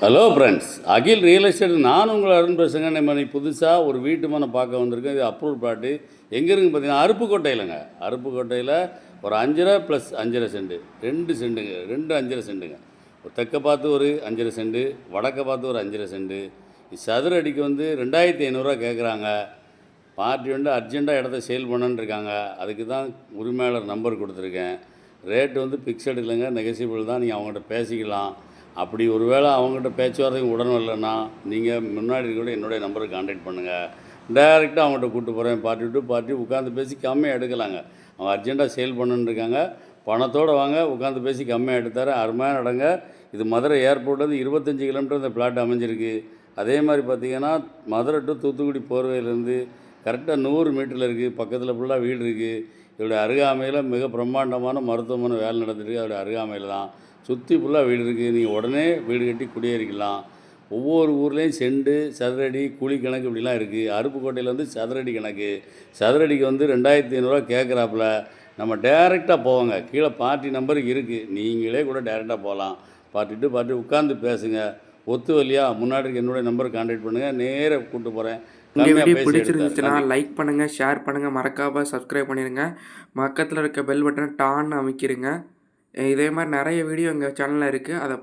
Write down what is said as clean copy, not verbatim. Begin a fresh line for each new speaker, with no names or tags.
Hello friends, அகில் real estate நான் உங்கள் அருண் பேசுங்க. நம்ம இன்னைக்கு புதுசாக ஒரு வீட்டு மனை பார்க்க வந்திருக்கேன். இது அப்ரூவ் பிளாட்டு எங்கே இருக்குன்னு பார்த்தீங்கன்னா அருப்புக்கோட்டையிலங்க. அருப்புக்கோட்டையில் ஒரு 5.5 + 5.5 சென்ட், 2 சென்ட்டுங்க, 2 5.5 சென்ட்டுங்க. ஒரு தெற்க பார்த்து ஒரு 5.5 சென்ட், வடக்க பார்த்து ஒரு 5.5 சென்ட். சதுர அடிக்கு வந்து 2500 கேட்குறாங்க. பார்ட்டி வந்து அர்ஜெண்ட்டாக இடத்த சேல் பண்ணணுன்னு இருக்காங்க. அதுக்கு தான் உரிமையாளர் நம்பர் கொடுத்துருக்கேன். ரேட்டு வந்து ஃபிக்ஸட் இல்லைங்க, நெகசியபிள் தான். நீங்கள் அவங்ககிட்ட பேசிக்கலாம். அப்படி ஒரு வேளை அவங்ககிட்ட பேச்சுவார்த்தைக்கு உடனே இல்லைன்னா நீங்கள் முன்னாடி கூட என்னுடைய நம்பருக்கு கான்டாக்ட் பண்ணுங்கள். டைரெக்டாக அவங்ககிட்ட கூப்பிட்டு போகிறேன். பார்ட்டி டு பார்ட்டி உட்காந்து பேசி கம்மியாக எடுக்கலாங்க. அவங்க அர்ஜெண்ட்டாக சேல் பண்ணுன்னு இருக்காங்க. பணத்தோடு வாங்க, உட்காந்து பேசி கம்மியாக எடுத்தார அருமையாக நடங்க. இது மதுரை ஏர்போர்ட்லேருந்து 25 கிலோமீட்டர் இந்த பிளாட் அமைஞ்சிருக்கு. அதே மாதிரி பார்த்திங்கன்னா மதுரை டு தூத்துக்குடி போர்வையிலேருந்து கரெக்டாக 100 மீட்டரில் இருக்குது. பக்கத்தில் ஃபுல்லாக வீடு இருக்குது. இதோடைய அருகாமையில் மிக பிரம்மாண்டமான மருத்துவமனை வேலை நடந்துருக்கு. அதோடைய அருகாமையில் தான் சுற்றி ஃபுல்லாக வீடு இருக்குது. நீங்கள் உடனே வீடு கட்டி குடியேறிக்கலாம். ஒவ்வொரு ஊர்லேயும் செண்டு, சதுரடி, கூலி கணக்கு இப்படிலாம் இருக்குது. அருப்புக்கோட்டையில் வந்து சதுரடி கணக்கு. சதுரடிக்கு வந்து 2500 கேட்குறாப்புல. நம்ம டேரெக்டாக போவாங்க. கீழே பார்ட்டி நம்பர் இருக்குது. நீங்களே கூட டேரெக்டாக போகலாம். பார்ட்டி டு பார்ட்டி உட்காந்து பேசுங்க. ஒத்து வரலையா முன்னாடி என்னுடைய நம்பருக்கு கான்டாக்ட் பண்ணுங்கள். நேராக கூப்பிட்டு போகிறேன்.
இந்த
கம்மியாக
வீடியோ
பேசி
பிடிச்சிருந்துச்சுன்னா
எடுத்தார்.
லைக் பண்ணுங்கள், ஷேர் பண்ணுங்கள், மறக்காம சப்ஸ்கிரைப் பண்ணிடுங்க. பக்கத்தில் இருக்க பெல் பட்டனை டான்னு அமைக்கிருங்க. இதே மாதிரி நிறைய வீடியோ எங்கள் சேனலில் இருக்குது, அதை